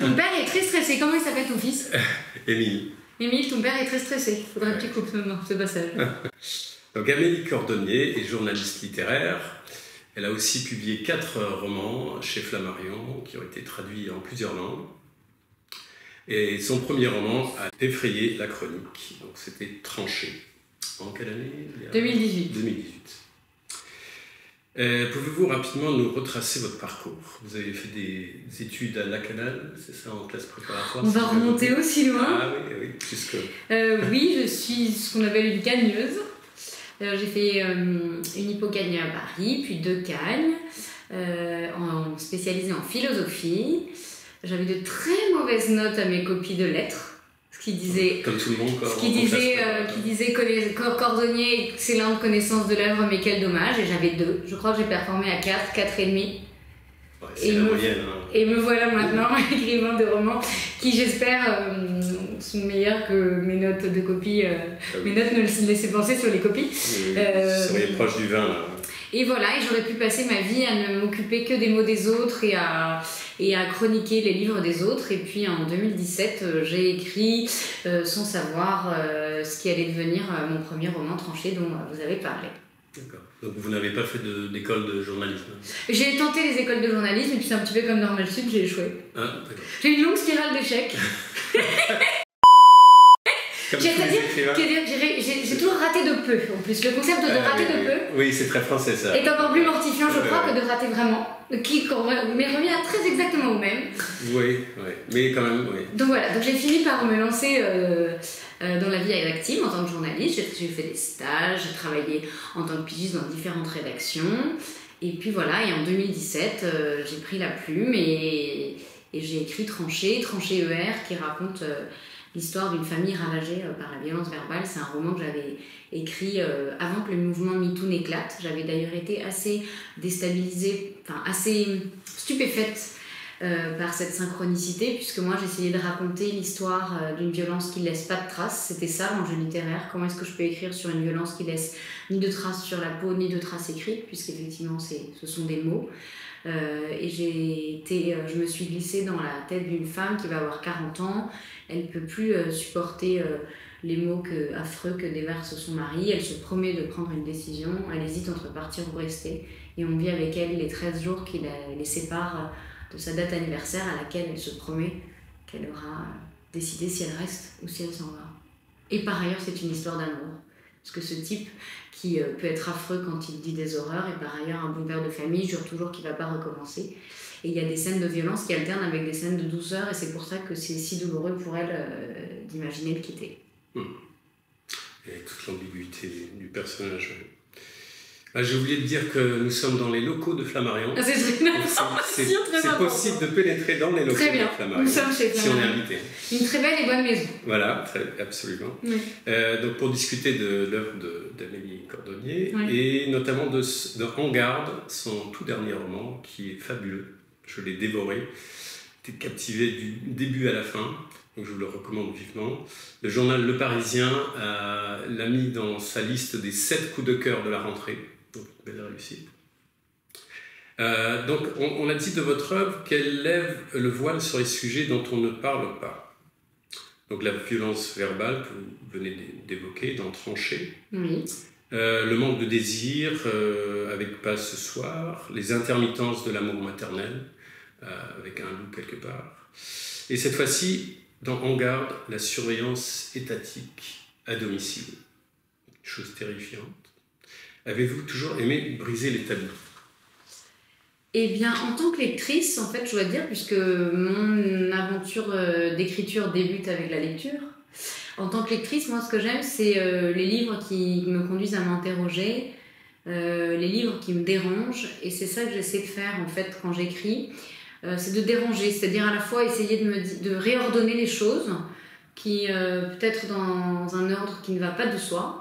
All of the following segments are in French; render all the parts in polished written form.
Ton père est très stressé. Comment il s'appelle ton fils? Émile. Émile, ton père est très stressé. Faudrait que tu coupes maintenant ce passage. Donc Amélie Cordonnier est journaliste littéraire. Elle a aussi publié 4 romans chez Flammarion qui ont été traduits en plusieurs langues. Et son premier roman a effrayé la chronique. Donc c'était Tranché. En quelle année? 2018. 2018. Pouvez-vous rapidement nous retracer votre parcours? Vous avez fait des études à Lacanal, c'est ça, en classe préparatoire? On va remonter aussi loin. Ah oui, jusque... oui, je suis ce qu'on appelle une cagneuse. J'ai fait une hypocagne à Paris, puis 2 cagnes, spécialisée en philosophie. J'avais de très mauvaises notes à mes copies de lettres. Qui disait, comme tout le monde, qui disait cordonnier, excellente connaissance de l'œuvre, mais quel dommage. Et j'avais 2. Je crois que j'ai performé à 4, 4,5. Ouais, c'est la moyenne. Et me voilà maintenant écrivant des romans qui, j'espère, sont meilleurs que mes notes de copie. Mes notes ne laissaient penser sur les copies. Vous seriez proche du 20 là. Et voilà, et j'aurais pu passer ma vie à ne m'occuper que des mots des autres et à chroniquer les livres des autres. Et puis en 2017, j'ai écrit, sans savoir ce qui allait devenir mon premier roman Tranché dont vous avez parlé. D'accord. Donc vous n'avez pas fait d'école de journalisme? J'ai tenté les écoles de journalisme et puis c'est un petit peu comme Normal Sud, j'ai échoué. Ah, d'accord. J'ai une longue spirale d'échecs. J'ai toujours raté de peu, en plus. Le concept de rater de peu oui, c'est très français ça. Est encore plus mortifiant, je crois, que de rater vraiment. Qui revient très exactement au même. Oui, mais quand même, oui. Donc voilà, donc j'ai fini par me lancer dans la vie active en tant que journaliste. J'ai fait des stages, j'ai travaillé en tant que pigiste dans différentes rédactions. Et puis voilà, et en 2017, j'ai pris la plume et j'ai écrit Tranché ER, qui raconte l'histoire d'une famille ravagée par la violence verbale. C'est un roman que j'avais écrit avant que le mouvement MeToo n'éclate. J'avais d'ailleurs été assez déstabilisée, assez stupéfaite par cette synchronicité, puisque moi j'essayais de raconter l'histoire d'une violence qui ne laisse pas de traces. C'était ça l'enjeu littéraire. Comment est-ce que je peux écrire sur une violence qui laisse ni de traces sur la peau, ni de traces écrites, puisqu'effectivement ce sont des mots. Et je me suis glissée dans la tête d'une femme qui va avoir 40 ans. Elle ne peut plus supporter les mots affreux que déverse son mari. Elle se promet de prendre une décision. Elle hésite entre partir ou rester. Et on vit avec elle les 13 jours qui les séparent de sa date anniversaire à laquelle elle se promet qu'elle aura décidé si elle reste ou si elle s'en va. Et par ailleurs, c'est une histoire d'amour. Parce que ce type qui peut être affreux quand il dit des horreurs est par ailleurs un bon père de famille, jure toujours qu'il ne va pas recommencer. Et il y a des scènes de violence qui alternent avec des scènes de douceur, et c'est pour ça que c'est si douloureux pour elle d'imaginer le quitter. Et toute l'ambiguïté du personnage. J'ai oublié de dire que nous sommes dans les locaux de Flammarion. C'est possible de pénétrer dans les locaux de Flammarion. Nous sommes chez Flammarion. Si on est invité. Une très belle et bonne maison. Voilà, absolument. Oui. Donc pour discuter de l'œuvre d'Amélie Cordonnier, et notamment de En Garde, son tout dernier roman, qui est fabuleux. Je l'ai dévoré. J'étais captivé du début à la fin. Donc je vous le recommande vivement. Le journal Le Parisien l'a mis dans sa liste des 7 coups de cœur de la rentrée. Donc, belle réussite. Donc, on a dit de votre œuvre qu'elle lève le voile sur les sujets dont on ne parle pas. Donc, la violence verbale que vous venez d'évoquer dans Tranché. Oui. Le manque de désir avec Pas ce soir. Les intermittences de l'amour maternel avec un loup quelque part. Et cette fois-ci, dans En Garde, la surveillance étatique à domicile. Chose terrifiante. Avez-vous toujours aimé briser les tabous? Eh bien, en tant que lectrice, en fait, je dois dire, puisque mon aventure d'écriture débute avec la lecture, en tant que lectrice, moi, ce que j'aime, c'est les livres qui me conduisent à m'interroger, les livres qui me dérangent, et c'est ça que j'essaie de faire, en fait, quand j'écris. C'est de déranger, c'est-à-dire à la fois essayer de réordonner les choses, qui peut-être dans un ordre qui ne va pas de soi,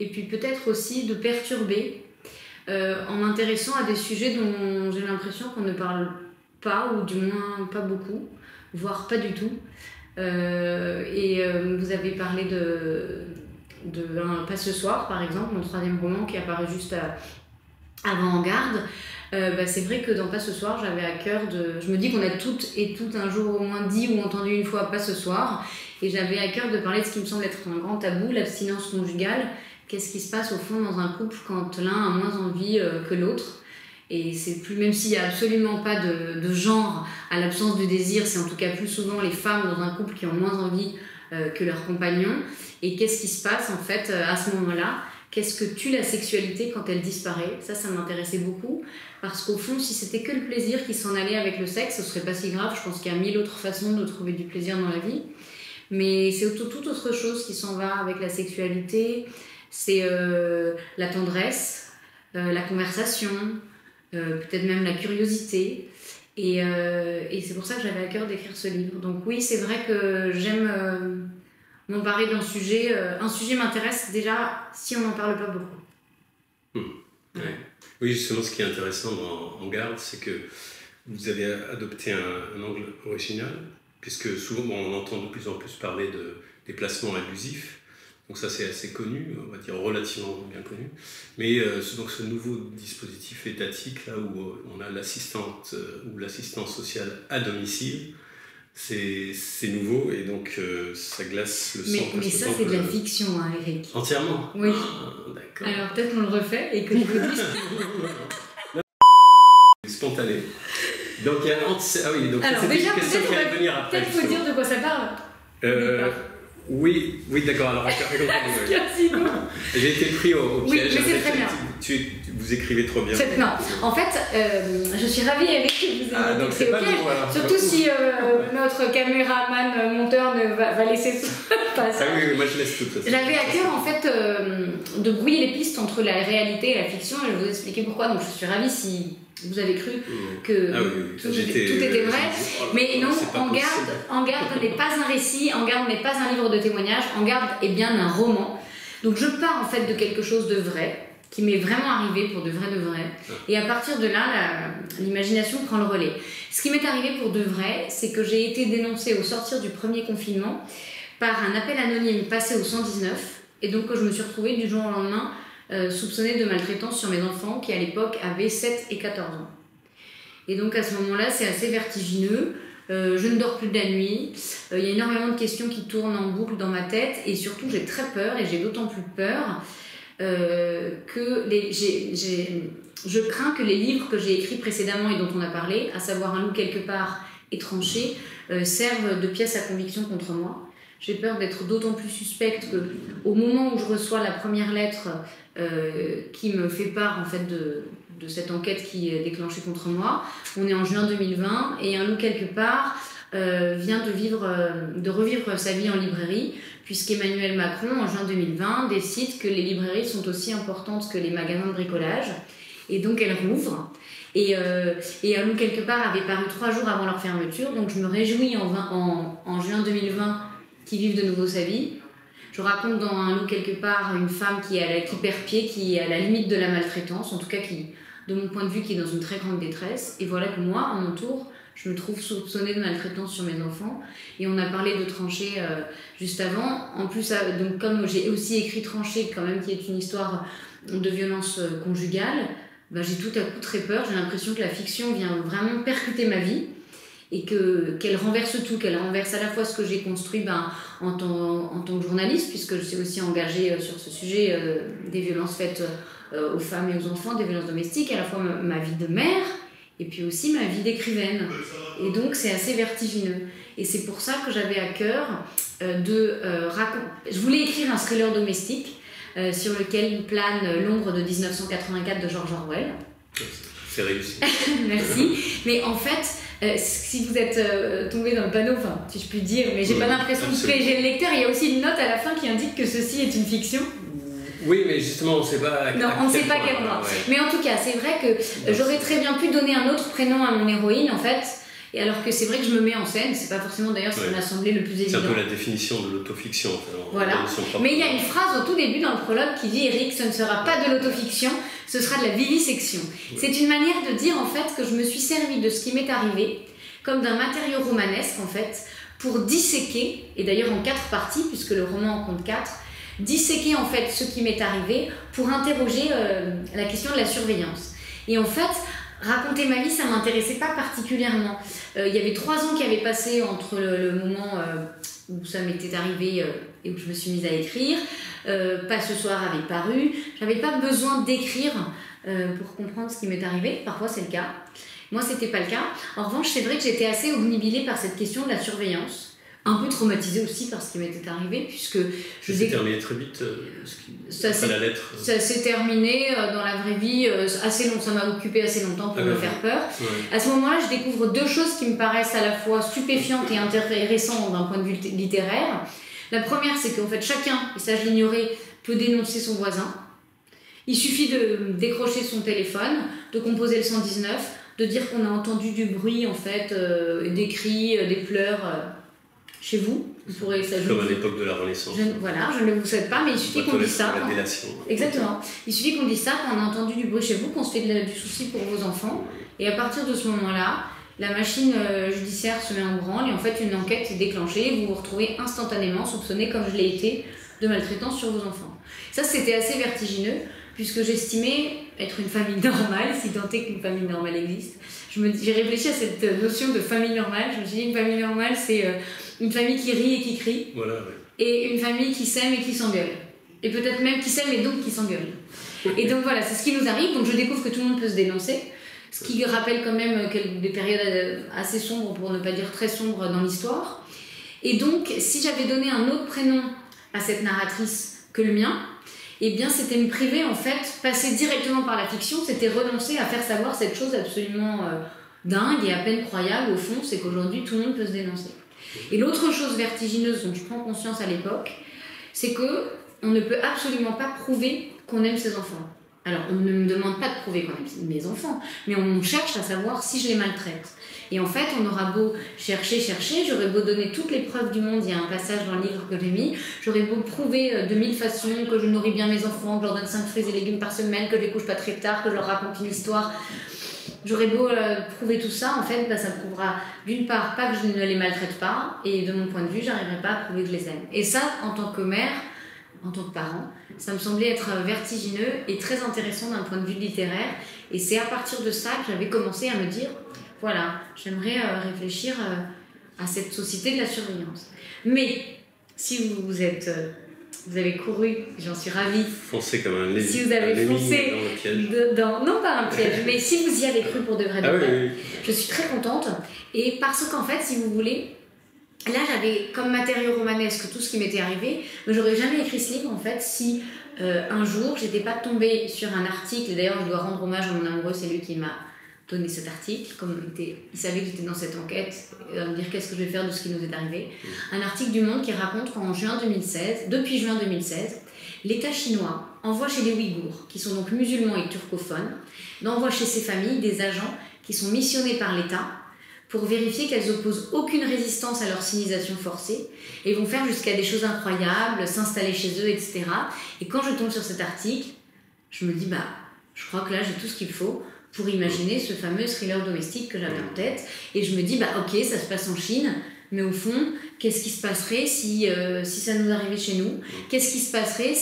et puis peut-être aussi de perturber en m'intéressant à des sujets dont j'ai l'impression qu'on ne parle pas, ou du moins pas beaucoup, voire pas du tout. Vous avez parlé de Pas ce soir, par exemple, mon 3e roman qui apparaît juste avant En Garde. C'est vrai que dans Pas ce soir, j'avais à cœur de... Je me dis qu'on a toutes et toutes un jour au moins dit ou entendu une fois Pas ce soir. Et j'avais à cœur de parler de ce qui me semble être un grand tabou, l'abstinence conjugale. Qu'est-ce qui se passe au fond dans un couple quand l'un a moins envie que l'autre? Et c'est plus, même s'il n'y a absolument pas de genre à l'absence de désir, c'est en tout cas plus souvent les femmes dans un couple qui ont moins envie que leur compagnon. Et qu'est-ce qui se passe en fait à ce moment-là? Qu'est-ce que tue la sexualité quand elle disparaît? Ça m'intéressait beaucoup, parce qu'au fond, si c'était que le plaisir qui s'en allait avec le sexe, ce serait pas si grave. Je pense qu'il y a 1000 autres façons de trouver du plaisir dans la vie. Mais c'est toute autre chose qui s'en va avec la sexualité. C'est la tendresse, la conversation, peut-être même la curiosité. Et c'est pour ça que j'avais à cœur d'écrire ce livre. Donc oui, c'est vrai que j'aime m'emparer d'un sujet. Un sujet m'intéresse déjà si on n'en parle pas beaucoup. Ouais. Oui, justement, ce qui est intéressant dans En garde, c'est que vous avez adopté un angle original, puisque souvent on entend de plus en plus parler de déplacements abusifs. Donc ça, c'est assez connu, on va dire relativement bien connu. Mais donc ce nouveau dispositif étatique, là où on a l'assistante ou l'assistant social à domicile, c'est nouveau et donc ça glace le sang. Mais ça, c'est de la fiction, hein, Eric. Entièrement? Oui. Ah, d'accord. Alors peut-être qu'on le refait et que je vous dise... Spontané. Donc il y a... Ah oui, donc alors, c'est déjà, une question qui va venir après. Peut-être faut dire de quoi ça parle. Oui, d'accord. Alors, j'ai été pris au piège. Oui, mais c'est très bien. Vous écrivez trop bien. Non, en fait, je suis ravie avec que vous ayez donc été pris au piège. Surtout si notre caméraman monteur va laisser passer. Ah oui, moi je laisse tout ça. J'avais à cœur en fait de brouiller les pistes entre la réalité et la fiction, et je vais vous expliquer pourquoi. Donc je suis ravie si vous avez cru que tout était vrai. Mais non, En garde n'est pas un récit, En garde n'est pas un livre de témoignages, En garde est bien un roman. Donc je pars en fait de quelque chose de vrai, qui m'est vraiment arrivé pour de vrai. Et à partir de là, l'imagination prend le relais. Ce qui m'est arrivé pour de vrai, c'est que j'ai été dénoncée au sortir du premier confinement par un appel anonyme passé au 119. Et donc je me suis retrouvée du jour au lendemain soupçonnée de maltraitance sur mes enfants qui à l'époque avaient 7 et 14 ans. Et donc à ce moment-là, c'est assez vertigineux. Je ne dors plus de la nuit. Il y a énormément de questions qui tournent en boucle dans ma tête. Et surtout, j'ai très peur, et j'ai d'autant plus peur que je crains que les livres que j'ai écrits précédemment et dont on a parlé, à savoir Un loup quelque part et Tranché, servent de pièce à conviction contre moi. J'ai peur d'être d'autant plus suspecte qu'au moment où je reçois la première lettre qui me fait part en fait de cette enquête qui est déclenchée contre moi, on est en juin 2020 et Un loup quelque part vient de revivre sa vie en librairie, puisqu'Emmanuel Macron, en juin 2020, décide que les librairies sont aussi importantes que les magasins de bricolage, et donc elle rouvre. Et Un loup quelque part avait paru 3 jours avant leur fermeture, donc je me réjouis en juin 2020 qu'ils vivent de nouveau sa vie. Je raconte dans Un loup quelque part une femme qui perd pied, qui est à la limite de la maltraitance, en tout cas qui, de mon point de vue, qui est dans une très grande détresse. Et voilà que moi, à mon tour, je me trouve soupçonnée de maltraitance sur mes enfants. Et on a parlé de Tranché juste avant. En plus, donc, comme j'ai aussi écrit Tranché, quand même, qui est une histoire de violence conjugale, j'ai tout à coup très peur. J'ai l'impression que la fiction vient vraiment percuter ma vie et qu'elle renverse tout, qu'elle renverse à la fois ce que j'ai construit en tant que journaliste, puisque je suis aussi engagée sur ce sujet des violences faites aux femmes et aux enfants, des violences domestiques, à la fois ma vie de mère et puis aussi ma vie d'écrivaine. Et donc c'est assez vertigineux. Et c'est pour ça que j'avais à cœur de raconter... Je voulais écrire un thriller domestique sur lequel plane l'ombre de 1984 de George Orwell. C'est réussi. Merci. Mais en fait... si vous êtes tombé dans le panneau, enfin, si je puis dire, mais j'ai pas l'impression de piéger le lecteur, il y a aussi une note à la fin qui indique que ceci est une fiction. Oui, mais justement, on ne sait pas. Non, on ne sait pas quel point. Ouais. Mais en tout cas, c'est vrai que j'aurais très bien pu donner un autre prénom à mon héroïne, en fait. Et alors que c'est vrai que je me mets en scène, c'est pas forcément d'ailleurs ce qui m'a semblé le plus évident. C'est un peu la définition de l'autofiction. Voilà. Mais il y a une phrase au tout début dans le prologue qui dit: Eric, ce ne sera pas de l'autofiction, ce sera de la vivisection. Ouais. C'est une manière de dire en fait que je me suis servi de ce qui m'est arrivé comme d'un matériau romanesque en fait pour disséquer, et d'ailleurs en 4 parties puisque le roman en compte 4, disséquer en fait ce qui m'est arrivé pour interroger la question de la surveillance. Et en fait, raconter ma vie, ça m'intéressait pas particulièrement. Il y avait 3 ans qui avaient passé entre le moment où ça m'était arrivé et où je me suis mise à écrire. Pas ce soir avait paru. J'avais pas besoin d'écrire pour comprendre ce qui m'est arrivé. Parfois c'est le cas. Moi c'était pas le cas. En revanche, c'est vrai que j'étais assez obnubilée par cette question de la surveillance. Un peu traumatisée aussi par ce qui m'était arrivé, puisque ça s'est terminé très vite, la lettre. Ça s'est terminé dans la vraie vie assez long, ça m'a occupé assez longtemps pour me faire peur. Ouais. À ce moment-là, je découvre 2 choses qui me paraissent à la fois stupéfiantes et intéressantes d'un point de vue littéraire. La première, c'est qu'en fait chacun, et ça je l'ignorais, peut dénoncer son voisin. Il suffit de décrocher son téléphone, de composer le 119, de dire qu'on a entendu du bruit en fait, des cris, des pleurs. Chez vous, vous pourrez s'ajouter. Comme à l'époque de la Renaissance. Voilà, je ne vous souhaite pas, mais il suffit qu'on dise ça. La délation. Exactement. Il suffit qu'on dise ça, qu'on a entendu du bruit chez vous, qu'on se fait du souci pour vos enfants. Et à partir de ce moment-là, la machine judiciaire se met en branle et en fait une enquête est déclenchée. Vous vous retrouvez instantanément soupçonné, comme je l'ai été, de maltraitance sur vos enfants. Ça, c'était assez vertigineux, puisque j'estimais être une famille normale, si tant est qu'une famille normale existe. J'ai réfléchi à cette notion de famille normale. Je me suis dit, une famille normale, c'est une famille qui rit et qui crie. Voilà, ouais. Et une famille qui s'aime et qui s'engueule. Et peut-être même qui s'aime et donc qui s'engueule. Et donc voilà, c'est ce qui nous arrive. Donc je découvre que tout le monde peut se dénoncer. Ce qui rappelle quand même des périodes assez sombres, pour ne pas dire très sombres, dans l'histoire. Et donc, si j'avais donné un autre prénom à cette narratrice que le mien, eh bien c'était me priver, en fait, passer directement par la fiction, c'était renoncer à faire savoir cette chose absolument dingue et à peine croyable, au fond, c'est qu'aujourd'hui tout le monde peut se dénoncer. Et l'autre chose vertigineuse dont je prends conscience à l'époque, c'est qu'on ne peut absolument pas prouver qu'on aime ses enfants. Alors, on ne me demande pas de prouver qu'on aime mes enfants, mais on cherche à savoir si je les maltraite. Et en fait, on aura beau chercher, j'aurais beau donner toutes les preuves du monde, il y a un passage dans le livre que j'ai mis, j'aurais beau prouver de 1000 façons que je nourris bien mes enfants, que je leur donne 5 fruits et légumes par semaine, que je les couche pas très tard, que je leur raconte une histoire. J'aurais beau prouver tout ça, en fait, ça prouvera d'une part pas que je ne les maltraite pas, et de mon point de vue, j'arriverai pas à prouver que je les aime. Et ça, en tant que mère, en tant que parent, ça me semblait être vertigineux et très intéressant d'un point de vue littéraire. Et c'est à partir de ça que j'avais commencé à me dire, voilà, j'aimerais réfléchir à cette société de la surveillance. Mais si vous avez couru, j'en suis ravie. Foncé comme un lézard. Si vous avez foncé dans le piège. Non, pas un piège, mais si vous y avez cru pour de vrai, oui. Je suis très contente. Et parce qu'en fait, si vous voulez, là j'avais comme matériau romanesque tout ce qui m'était arrivé, mais j'aurais jamais écrit ce livre en fait si un jour j'étais pas tombée sur un article. D'ailleurs, je dois rendre hommage à mon amoureux, c'est lui qui m'a donné cet article, comme il savait que j'étais dans cette enquête, me dire qu'est-ce que je vais faire de ce qui nous est arrivé. Un article du Monde qui raconte qu'en depuis juin 2016, l'État chinois envoie chez les Ouïghours, qui sont donc musulmans et turcophones, envoie chez ces familles des agents qui sont missionnés par l'État pour vérifier qu'elles opposent aucune résistance à leur sinisation forcée et vont faire jusqu'à des choses incroyables, s'installer chez eux, etc. Et quand je tombe sur cet article, je me dis, je crois que là j'ai tout ce qu'il faut pour imaginer ce fameux thriller domestique que j'avais en tête. Et je me dis, ok, ça se passe en Chine, mais au fond, qu'est-ce qui se passerait si ça nous arrivait chez nous ? Qu'est-ce qui se passerait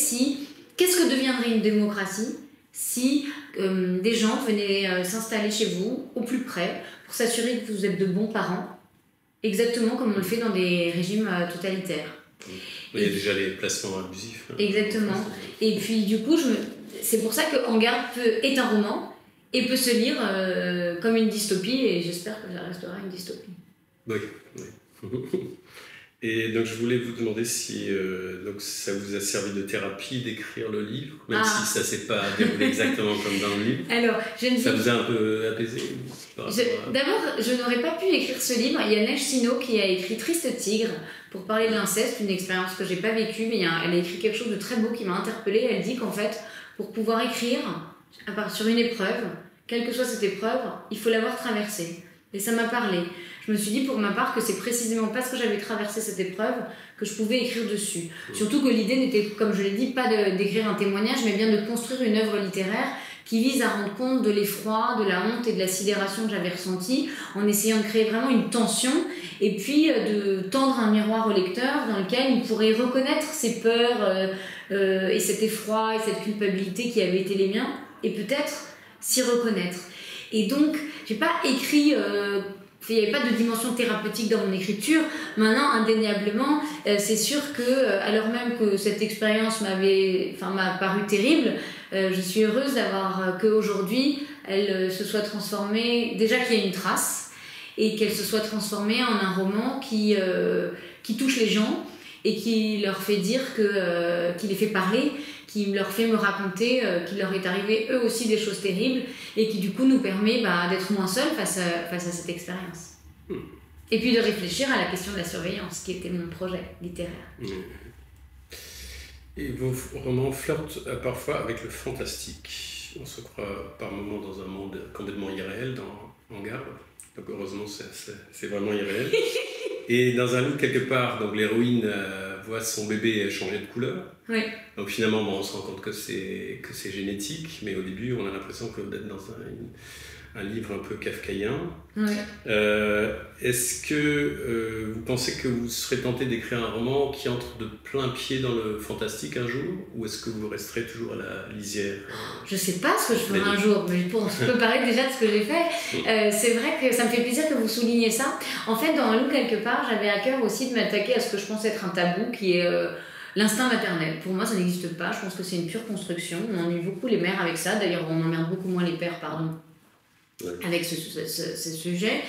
qu'est-ce que deviendrait une démocratie si des gens venaient s'installer chez vous, au plus près, pour s'assurer que vous êtes de bons parents, exactement comme on le fait dans des régimes totalitaires. Il y a déjà les placements abusifs. Exactement. Et puis du coup, c'est pour ça que En garde est un roman, et peut se lire comme une dystopie, et j'espère que ça restera une dystopie. Oui. Et donc je voulais vous demander si donc ça vous a servi de thérapie d'écrire le livre, même si ça ne s'est pas déroulé exactement comme dans le livre. Alors, ça vous a un peu apaisé D'abord, je n'aurais pas pu écrire ce livre. Il y a Neige Sino qui a écrit Triste Tigre pour parler de l'inceste, une expérience que je n'ai pas vécue, mais elle a écrit quelque chose de très beau qui m'a interpellée. Elle dit qu'en fait, pour pouvoir écrire sur une épreuve, quelle que soit cette épreuve, il faut l'avoir traversée. Et ça m'a parlé. Je me suis dit pour ma part que c'est précisément parce que j'avais traversé cette épreuve que je pouvais écrire dessus. Surtout que l'idée n'était, comme je l'ai dit, pas d'écrire un témoignage, mais bien de construire une œuvre littéraire qui vise à rendre compte de l'effroi, de la honte et de la sidération que j'avais ressentie, en essayant de créer vraiment une tension, et puis de tendre un miroir au lecteur dans lequel il pourrait reconnaître ses peurs et cet effroi et cette culpabilité qui avaient été les miens, et peut-être s'y reconnaître. Et donc, j'ai pas écrit... il n'y avait pas de dimension thérapeutique dans mon écriture. Maintenant, indéniablement, c'est sûr que, alors même que cette expérience m'a paru terrible, je suis heureuse d'avoir qu'aujourd'hui, elle se soit transformée, déjà qu'il y ait une trace, et qu'elle se soit transformée en un roman qui touche les gens et qui leur fait dire qui les fait parler, qui leur fait me raconter qu'il leur est arrivé eux aussi des choses terribles et qui du coup nous permet d'être moins seuls face à cette expérience. Et puis de réfléchir à la question de la surveillance, qui était mon projet littéraire. Et vos romans flirtent parfois avec le fantastique. On se croit par moments dans un monde complètement irréel, en garde. Donc heureusement, c'est vraiment irréel. Et dans un loup, quelque part, donc l'héroïne voit son bébé changer de couleur. Oui. Donc finalement, on se rend compte que c'est génétique, mais au début, on a l'impression que d'être dans un livre un peu kafkaïen. Oui. Est-ce que vous pensez que vous serez tenté d'écrire un roman qui entre de plein pied dans le fantastique un jour, ou est-ce que vous resterez toujours à la lisière Je ne sais pas ce que je ferai un jour, mais je peux parler déjà de ce que j'ai fait. C'est vrai que ça me fait plaisir que vous souligniez ça. En fait, dans Un loup quelque part, j'avais à cœur aussi de m'attaquer à ce que je pense être un tabou, qui est l'instinct maternel. Pour moi, ça n'existe pas. Je pense que c'est une pure construction. On ennuie beaucoup les mères avec ça. D'ailleurs, on emmerde beaucoup moins les pères, avec ce sujet.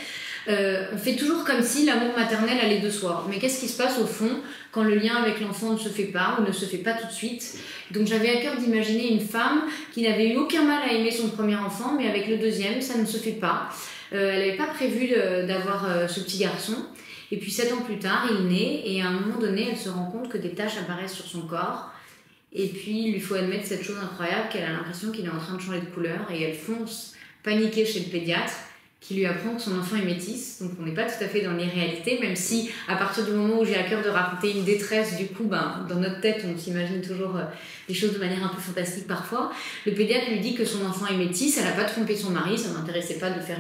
On fait toujours comme si l'amour maternel allait de soi. Mais qu'est-ce qui se passe au fond quand le lien avec l'enfant ne se fait pas ou ne se fait pas tout de suite? Donc j'avais à cœur d'imaginer une femme qui n'avait eu aucun mal à aimer son premier enfant, mais avec le deuxième, ça ne se fait pas. Elle n'avait pas prévu d'avoir ce petit garçon. Et puis 7 ans plus tard, il naît et à un moment donné, elle se rend compte que des taches apparaissent sur son corps. Et puis il lui faut admettre cette chose incroyable qu'elle a l'impression qu'il est en train de changer de couleur et elle fonce paniquée chez le pédiatre qui lui apprend que son enfant est métisse. Donc on n'est pas tout à fait dans l'irréalité, même si à partir du moment où j'ai à cœur de raconter une détresse, du coup, dans notre tête, on s'imagine toujours les choses de manière un peu fantastique parfois. Le pédiatre lui dit que son enfant est métisse, elle n'a pas trompé son mari, ça ne m'intéressait pas de faire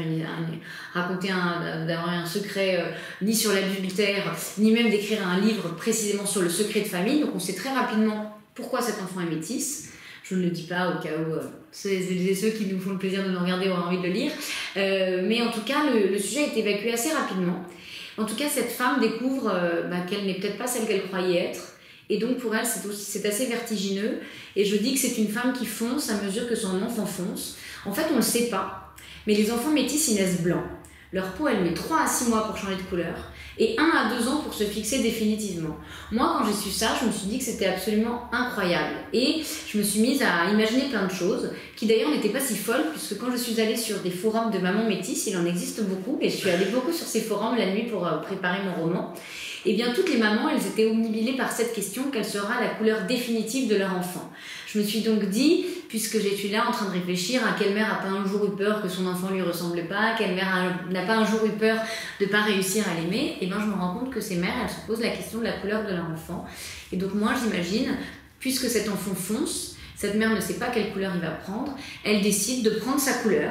d'avoir un secret ni sur l'adultère, ni même d'écrire un livre précisément sur le secret de famille. Donc on sait très rapidement pourquoi cet enfant est métisse. Je ne le dis pas au cas où ceux qui nous font le plaisir de nous regarder auraient envie de le lire. Mais en tout cas, le sujet est évacué assez rapidement. En tout cas, cette femme découvre qu'elle n'est peut-être pas celle qu'elle croyait être. Et donc, pour elle, c'est assez vertigineux. Et je dis que c'est une femme qui fonce à mesure que son enfant fonce. En fait, on ne le sait pas. Mais les enfants métis, ils naissent blancs. Leur peau, elle met 3 à 6 mois pour changer de couleur. Et 1 à 2 ans pour se fixer définitivement. Moi, quand j'ai su ça, je me suis dit que c'était absolument incroyable. Et je me suis mise à imaginer plein de choses, qui d'ailleurs n'étaient pas si folles, puisque quand je suis allée sur des forums de mamans métisses, il en existe beaucoup, et je suis allée beaucoup sur ces forums la nuit pour préparer mon roman, et bien toutes les mamans, elles étaient obnubilées par cette question, quelle sera la couleur définitive de leur enfant. Je me suis donc dit, puisque j'étais là en train de réfléchir à quelle mère n'a pas un jour eu peur que son enfant lui ressemble pas, quelle mère n'a pas un jour eu peur de ne pas réussir à l'aimer, et bien je me rends compte que ces mères, elles se posent la question de la couleur de leur enfant. Et donc moi, j'imagine, puisque cet enfant fonce, cette mère ne sait pas quelle couleur il va prendre, elle décide de prendre sa couleur.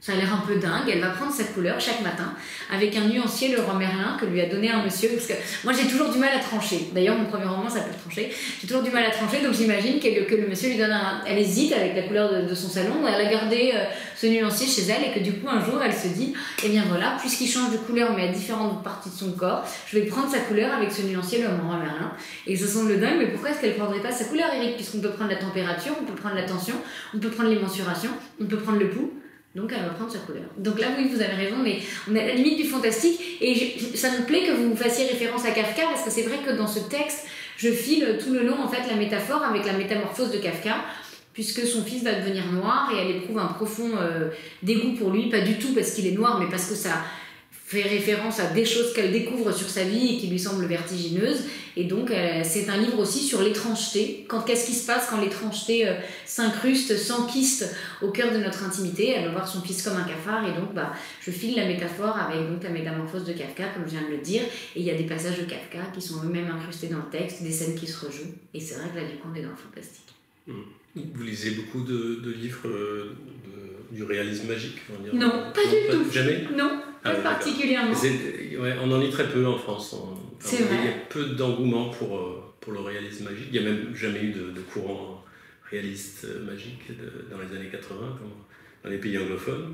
Ça a l'air un peu dingue, elle va prendre sa couleur chaque matin avec un nuancier, le roi Merlin, que lui a donné un monsieur, parce que moi j'ai toujours du mal à trancher. D'ailleurs mon premier roman s'appelle Trancher. J'ai toujours du mal à trancher, donc j'imagine que le monsieur lui donne elle hésite avec la couleur de son salon, elle a gardé ce nuancier chez elle et que du coup un jour elle se dit, eh bien voilà, puisqu'il change de couleur mais à différentes parties de son corps, je vais prendre sa couleur avec ce nuancier, le roi Merlin. Et ça semble dingue, mais pourquoi est-ce qu'elle ne prendrait pas sa couleur, Eric, puisqu'on peut prendre la température, on peut prendre la tension, on peut prendre les mensurations, on peut prendre le pouls. Donc elle va prendre sa couleur. Donc là, oui, vous avez raison, mais on est à la limite du fantastique. Et ça me plaît que vous fassiez référence à Kafka, parce que c'est vrai que dans ce texte, je file tout le long en fait la métaphore avec la métamorphose de Kafka, puisque son fils va devenir noir et elle éprouve un profond dégoût pour lui, pas du tout parce qu'il est noir, mais parce que ça fait référence à des choses qu'elle découvre sur sa vie et qui lui semblent vertigineuses. Et donc, c'est un livre aussi sur l'étrangeté. Qu'est-ce qui se passe quand l'étrangeté s'incruste, s'enquiste au cœur de notre intimité? Elle va voir son fils comme un cafard. Et donc, je file la métaphore avec donc, la métamorphose de Kafka, comme je viens de le dire. Et il y a des passages de Kafka qui sont eux-mêmes incrustés dans le texte, des scènes qui se rejouent. Et c'est vrai que là, du coup, on est dans le fantastique. Vous lisez beaucoup de livres du réalisme magique, on va dire. Non, pas du tout. Jamais? Non, pas particulièrement. On en lit très peu en France. C'est vrai. Il y a peu d'engouement pour le réalisme magique. Il n'y a même jamais eu de courant réaliste magique dans les années 80, comme dans les pays anglophones.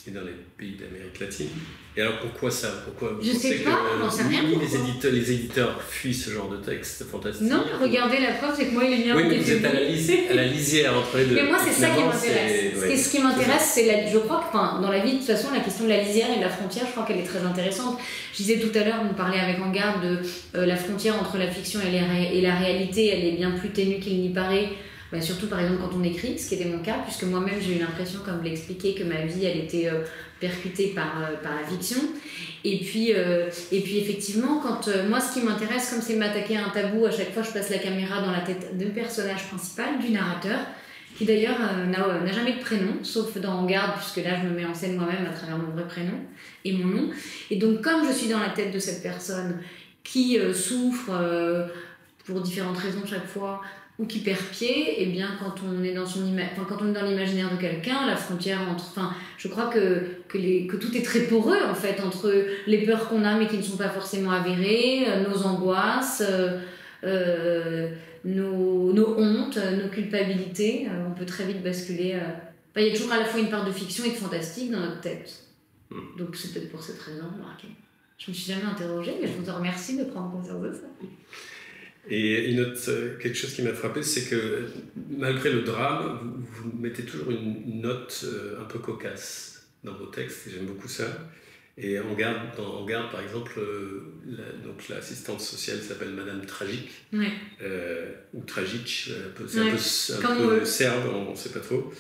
et dans les pays d'Amérique latine. Et alors pourquoi ça? Pourquoi vous Je pensez sais pas, j'en sais rien. Les éditeurs fuient ce genre de texte fantastique? Non, regardez, la preuve, c'est que moi, il est bien. Oui, mais vous êtes à la lisière entre les deux. Mais moi, c'est ça qui m'intéresse. Ce qui m'intéresse, je crois que dans la vie, de toute façon, la question de la lisière et de la frontière, je crois qu'elle est très intéressante. Je disais tout à l'heure, on parlait avec En Garde de la frontière entre la fiction et la réalité, elle est bien plus ténue qu'il n'y paraît. Bah, surtout par exemple quand on écrit, ce qui était mon cas, puisque moi-même j'ai eu l'impression, comme vous l'expliquez, que ma vie elle était percutée par la fiction. Et puis effectivement, quand moi ce qui m'intéresse, comme c'est m'attaquer à un tabou, à chaque fois je passe la caméra dans la tête du personnage principal, du narrateur, qui d'ailleurs n'a jamais de prénom, sauf dans En Garde, puisque là je me mets en scène moi-même à travers mon vrai prénom et mon nom. Et donc comme je suis dans la tête de cette personne qui souffre pour différentes raisons chaque fois, ou qui perd pied, et bien quand on est dans l'imaginaire de quelqu'un, la frontière entre, je crois que tout est très poreux en fait, entre les peurs qu'on a mais qui ne sont pas forcément avérées, nos angoisses, nos hontes, nos culpabilités, on peut très vite basculer. Il y a toujours à la fois une part de fiction et de fantastique dans notre tête. Donc c'est peut-être pour cette raison, remarquez. Je me suis jamais interrogée, mais je vous en remercie de prendre conscience de ça. Et quelque chose qui m'a frappé, c'est que malgré le drame, vous mettez toujours une note un peu cocasse dans vos textes, et j'aime beaucoup ça. Et dans En Garde, par exemple, l'assistante sociale s'appelle Madame Tragique, ouais. Ou Tragic, c'est un peu serbe, on ne sait pas trop.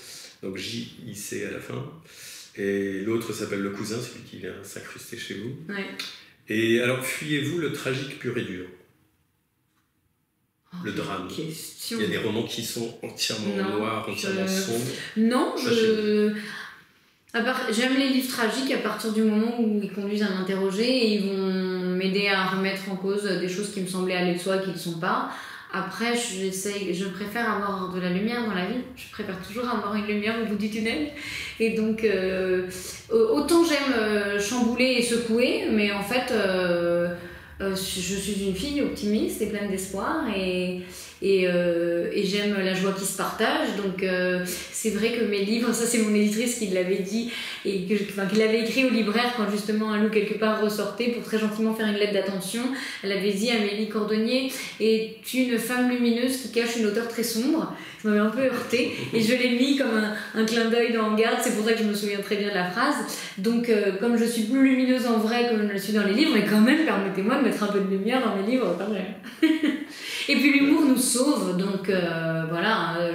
Donc J-I-C à la fin. Et l'autre s'appelle le cousin, celui qui vient s'incruster chez vous. Ouais. Et alors, fuyez-vous le tragique pur et dur? Le drame. Question. Il y a des romans qui sont entièrement noirs, entièrement sombres. Non, j'aime les livres tragiques à partir du moment où ils conduisent à m'interroger et ils vont m'aider à remettre en cause des choses qui me semblaient aller de soi et qui ne le sont pas. Après, je préfère avoir de la lumière dans la vie. Je préfère toujours avoir une lumière au bout du tunnel. Et donc, autant j'aime chambouler et secouer, mais en fait... je suis une fille optimiste et pleine d'espoir et j'aime la joie qui se partage, donc c'est vrai que mes livres, ça c'est mon éditrice qui l'avait dit et qui l'avait écrit au libraire quand justement un loup quelque part ressortait pour très gentiment faire une lettre d'attention. Elle avait dit: Amélie Cordonnier est une femme lumineuse qui cache une auteure très sombre. Ça m'avait un peu heurtée et je l'ai mis comme un clin d'œil dans En Garde, c'est pour ça que je me souviens très bien de la phrase. Donc comme je suis plus lumineuse en vrai que je ne le suis dans les livres, mais quand même permettez-moi de mettre un peu de lumière dans mes livres quand même. Et puis l'humour nous sauve, donc voilà,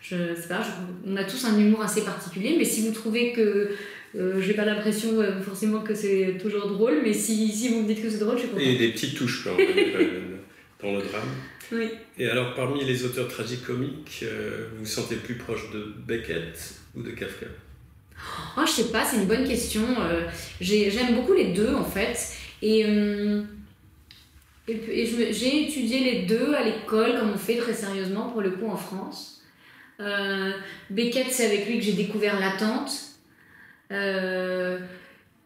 je sais pas, on a tous un humour assez particulier, mais si vous trouvez que j'ai pas l'impression forcément que c'est toujours drôle, mais si vous me dites que c'est drôle, je suis contente. Et des petites touches quand même dans le drame. Oui. Et alors, parmi les auteurs tragicomiques, vous vous sentez plus proche de Beckett ou de Kafka? Oh, je sais pas, c'est une bonne question. J'aime beaucoup les deux en fait. Et j'ai étudié les deux à l'école, comme on fait très sérieusement pour le coup en France. Beckett, c'est avec lui que j'ai découvert l'attente.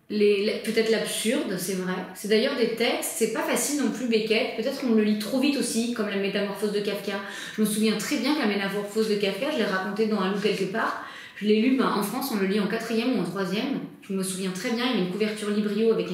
Peut-être l'absurde, c'est vrai. C'est d'ailleurs des textes, c'est pas facile non plus Beckett. Peut-être qu'on le lit trop vite aussi, comme la Métamorphose de Kafka. Je me souviens très bien que la Métamorphose de Kafka, je l'ai racontée dans Un loup quelque part. Je l'ai lu, en France on le lit en 4e ou en 3e. Je me souviens très bien, il y avait une couverture Librio avec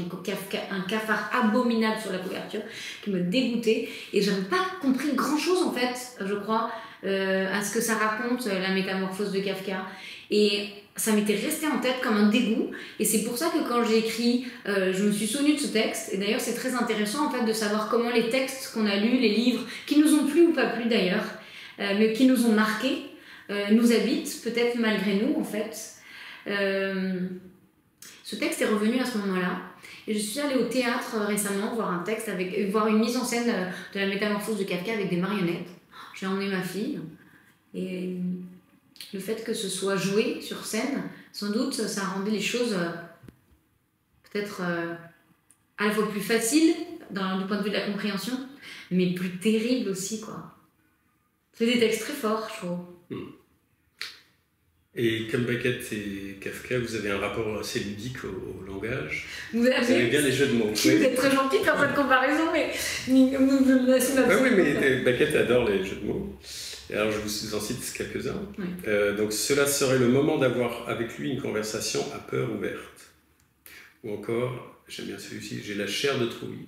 un cafard abominable sur la couverture qui me dégoûtait. Et j'avais pas compris grand chose en fait, je crois, à ce que ça raconte, la Métamorphose de Kafka. Et ça m'était resté en tête comme un dégoût. Et c'est pour ça que quand j'ai écrit, je me suis souvenue de ce texte. Et d'ailleurs c'est très intéressant en fait de savoir comment les textes qu'on a lus, les livres, qui nous ont plu ou pas plu d'ailleurs, mais qui nous ont marqués, nous habitent, peut-être malgré nous en fait. Ce texte est revenu à ce moment-là. Et je suis allée au théâtre récemment voir une mise en scène de la Métamorphose de Kafka avec des marionnettes. J'ai emmené ma fille. Et le fait que ce soit joué sur scène, sans doute, ça rendait les choses peut-être à la fois plus faciles du point de vue de la compréhension, mais plus terribles aussi, quoi. C'est des textes très forts, je trouve. Et comme Beckett et Kafka, vous avez un rapport assez ludique au langage. Vous avez bien les jeux de mots. Vous êtes très gentil de faire cette comparaison, mais... oui, mais Beckett adore les jeux de mots. Et alors je vous en cite quelques-uns. Oui. Donc cela serait le moment d'avoir avec lui une conversation à peur ouverte. Ou encore, j'aime bien celui-ci, j'ai la chair de trouille.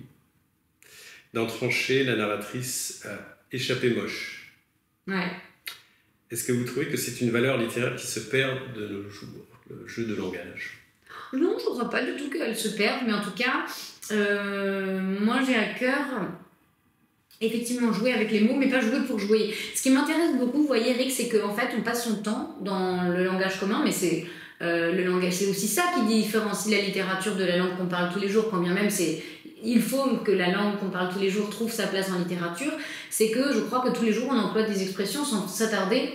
D'entrancher la narratrice à échapper moche. Ouais. Est-ce que vous trouvez que c'est une valeur littéraire qui se perd de nos jours, le jeu de langage? Non, je ne crois pas du tout qu'elle se perde, mais en tout cas, moi j'ai à cœur effectivement jouer avec les mots, mais pas jouer pour jouer. Ce qui m'intéresse beaucoup, vous voyez Eric, c'est qu'en fait on passe son temps dans le langage commun, mais c'est le langage, c'est aussi ça qui différencie la littérature de la langue qu'on parle tous les jours, quand bien même il faut que la langue qu'on parle tous les jours trouve sa place en littérature, c'est que je crois que tous les jours on emploie des expressions sans s'attarder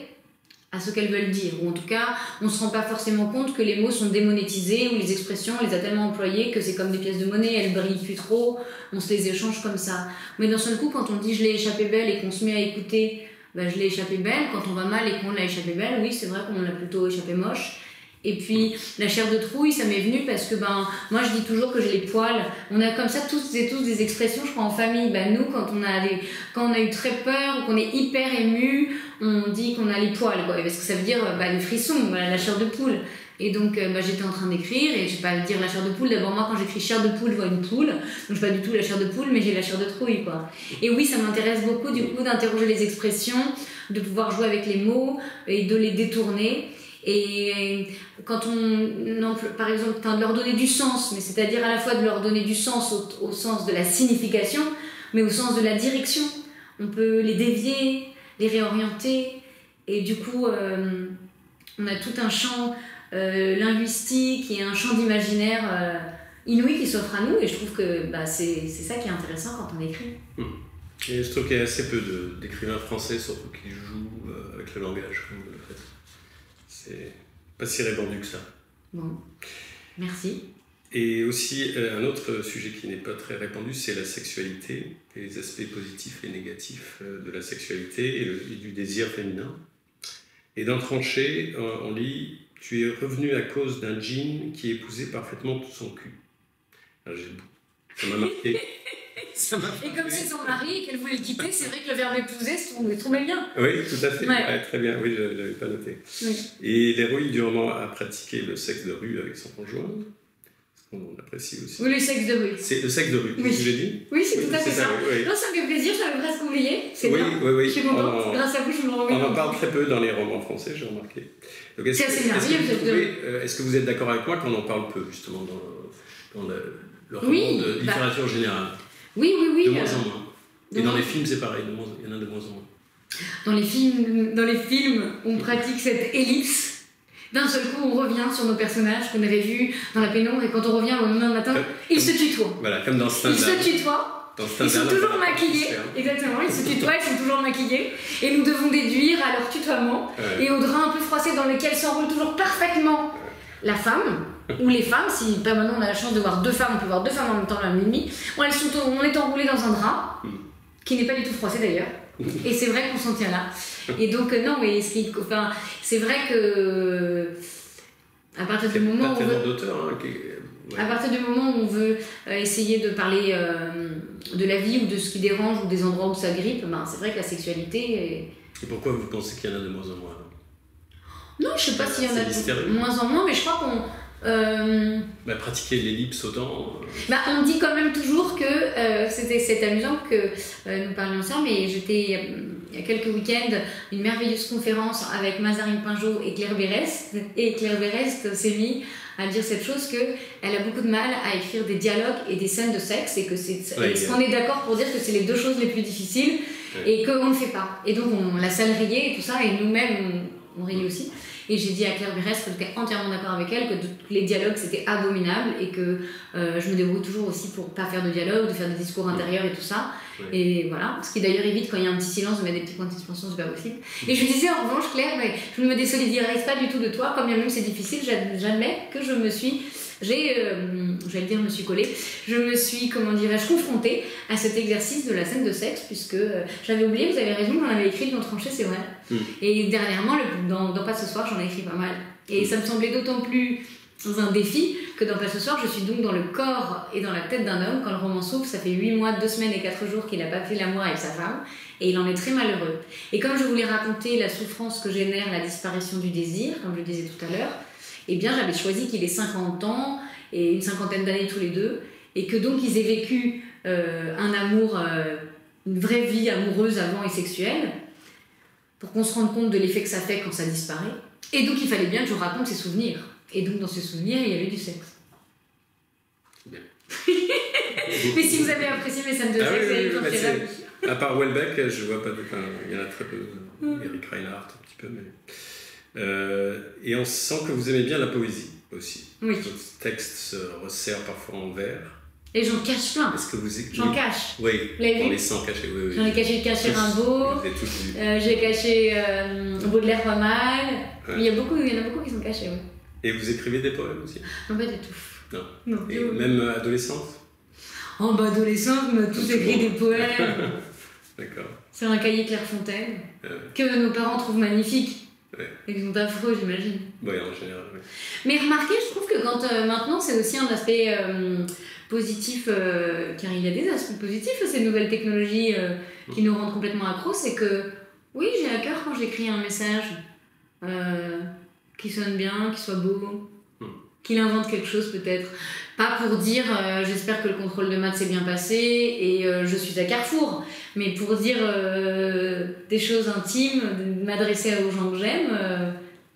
à ce qu'elles veulent dire, ou en tout cas on ne se rend pas forcément compte que les mots sont démonétisés, ou les expressions on les a tellement employées que c'est comme des pièces de monnaie, elles brillent plus trop, on se les échange comme ça. Mais d'un seul coup, quand on dit je l'ai échappé belle et qu'on se met à écouter je l'ai échappé belle, quand on va mal et qu'on l'a échappé belle, oui c'est vrai qu'on l'a plutôt échappé moche. Et puis la chair de trouille, ça m'est venu parce que moi je dis toujours que j'ai les poils. On a comme ça tous des expressions, je crois, en famille. Nous, quand on a eu très peur ou qu'on est hyper ému, on dit qu'on a les poils, quoi. Parce que ça veut dire les frissons, la chair de poule. Et donc j'étais en train d'écrire et je vais pas dire la chair de poule. D'abord moi quand j'écris chair de poule, je vois une poule. Donc je pas du tout la chair de poule, mais j'ai la chair de trouille, quoi. Et oui, ça m'intéresse beaucoup du coup d'interroger les expressions, de pouvoir jouer avec les mots et de les détourner. Et quand par exemple, de leur donner du sens, mais c'est-à-dire à la fois de leur donner du sens au sens de la signification, mais au sens de la direction. On peut les dévier, les réorienter, et du coup, on a tout un champ linguistique et un champ d'imaginaire inouï qui s'offre à nous, et je trouve que c'est ça qui est intéressant quand on écrit. Et je trouve qu'il y a assez peu d'écrivains français, surtout qui jouent avec le langage, comme vous le faites. C'est pas si répandu que ça. Bon, merci. Et aussi, un autre sujet qui n'est pas très répandu, c'est la sexualité, et les aspects positifs et négatifs de la sexualité et du désir féminin. Et dans Tranché, on lit « Tu es revenu à cause d'un jean qui épousait parfaitement tout son cul ». Ça m'a marqué. Et comme c'est son mari et qu'elle voulait le quitter, c'est vrai que le verbe épouser se trouvait bien. Oui, tout à fait. Ouais, très bien. Oui, je ne l'avais pas noté. Oui. Et l'héroïne du roman a pratiqué le sexe de rue avec son conjoint. On apprécie aussi. Oui, le sexe de rue. C'est le sexe de rue, oui. que j'ai dit. Oui, c'est tout à fait ça. Oui. Non, ça me fait plaisir, j'avais presque oublié. C'est bien. Oui. Je suis contente. Grâce à vous, je me rends compte. On en parle très peu dans les romans français, j'ai remarqué. C'est assez merveilleux. Est-ce que vous êtes d'accord avec moi qu'on en parle peu, justement, dans le roman de littérature générale? Oui. De moins en moins. Et dans les films, c'est pareil, il y en a de moins en moins. Dans les films, on pratique cette ellipse. D'un seul coup, on revient sur nos personnages qu'on avait vus dans la pénombre, et quand on revient le lendemain matin, ils se tutoient. Voilà, comme dans Stendhal. Ils se tutoient. Ils sont toujours maquillés. Exactement, ils se tutoient, ils sont toujours maquillés. Et nous devons déduire à leur tutoiement et au drap un peu froissé dans lequel s'enroule toujours parfaitement la femme. Ou les femmes, si pas maintenant on a la chance de voir deux femmes, on peut voir deux femmes en même temps la même nuit. On est enroulé dans un drap, qui n'est pas du tout froissé d'ailleurs. Et c'est vrai qu'on s'en tient là. Et donc, non, mais c'est vrai que à partir du moment où à partir du moment où on veut essayer de parler de la vie ou de ce qui dérange ou des endroits où ça grippe, c'est vrai que la sexualité. Et pourquoi vous pensez qu'il y en a de moins en moins? Non, je sais pas s'il y en a de moins en moins, mais je crois qu'on. Pratiquer l'ellipse autant. On dit quand même toujours que c'est amusant que nous parlions ça, mais j'étais il y a quelques week-ends une merveilleuse conférence avec Mazarine Pinjot et Claire Berest, et Claire Berest s'est mise à dire cette chose qu'elle a beaucoup de mal à écrire des dialogues et des scènes de sexe, et qu'on est d'accord pour dire que c'est les deux choses les plus difficiles et qu'on ne fait pas. Et donc la salle riait et tout ça, et nous-mêmes on riait aussi. Et j'ai dit à Claire Berest que j'étais entièrement d'accord avec elle, que les dialogues c'était abominable, et que je me débrouille toujours aussi pour pas faire de dialogue, de faire des discours intérieurs et tout ça. Et voilà, ce qui d'ailleurs évite quand il y a un petit silence de mettre des petits points de suspension, c'est pas possible. Et je lui disais en revanche, Claire, je ne me désolidarise pas du tout de toi, quand bien même c'est difficile, j'admets que je me suis collée, je me suis, confrontée à cet exercice de la scène de sexe, puisque j'avais oublié, vous avez raison, j'en avais écrit dans Tranché, c'est vrai. Et dernièrement, dans Pas ce soir, j'en ai écrit pas mal. Et ça me semblait d'autant plus dans un défi que dans Pas ce soir, je suis donc dans le corps et dans la tête d'un homme. Quand le roman s'ouvre, ça fait 8 mois, 2 semaines et 4 jours qu'il n'a pas fait l'amour avec sa femme et il en est très malheureux. Et comme je voulais raconter la souffrance que génère la disparition du désir, comme je le disais tout à l'heure, eh bien j'avais choisi qu'il ait 50 ans et une cinquantaine d'années tous les deux et que donc ils aient vécu un amour, une vraie vie amoureuse avant et sexuelle pour qu'on se rende compte de l'effet que ça fait quand ça disparaît. Et donc il fallait bien que je raconte ses souvenirs. Et donc dans ces souvenirs, il y avait du sexe. Bien. Mais si vous avez apprécié mes scènes de sexe, j'en suis ravie. À part Welbeck, je vois pas de... Enfin, il y en a très peu. Eric Reinhardt, un petit peu, mais... et on sent que vous aimez bien la poésie aussi. Oui. Votre texte se resserre parfois en vers. Et j'en cache plein. Est-ce que vous... J'en cache. Oui, en les sans cacher, oui. J'en ai caché Rimbaud, j'ai caché Baudelaire pas mal. Ouais. Il y en a beaucoup qui sont cachés, oui. Et vous écrivez des poèmes aussi? Non, pas du tout. Non. Et même adolescente? Oh, bah adolescente, on a tous écrit des poèmes. D'accord. C'est un cahier Clairefontaine que nos parents trouvent magnifique. Ouais. Et qui sont affreux, j'imagine. Oui, en général, oui. Mais remarquez, je trouve que quand maintenant, c'est aussi un aspect positif, car il y a des aspects positifs à ces nouvelles technologies qui nous rendent complètement accros, c'est que, oui, j'ai à cœur quand j'écris un message qui sonne bien, qui soit beau, qu'il invente quelque chose peut-être. Pas pour dire j'espère que le contrôle de maths s'est bien passé et je suis à Carrefour, mais pour dire des choses intimes, m'adresser aux gens que j'aime,